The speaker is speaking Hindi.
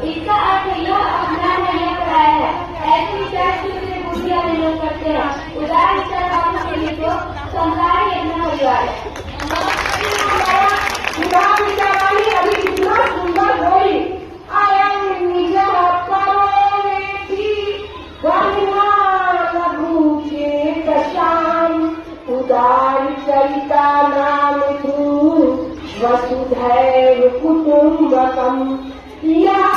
इसका अर्थ यह अपना नहीं कराया है। ऐसे विचार से बुद्धिया विरोध करते हैं। उदाहरण विचार के लिए तो संसार ही अपना परिवार है। अभी कितना सुंदर बोली आया निज लघु चेत श्याम उदार चरिता नाम वसुधैव कुटुम्बकम्। या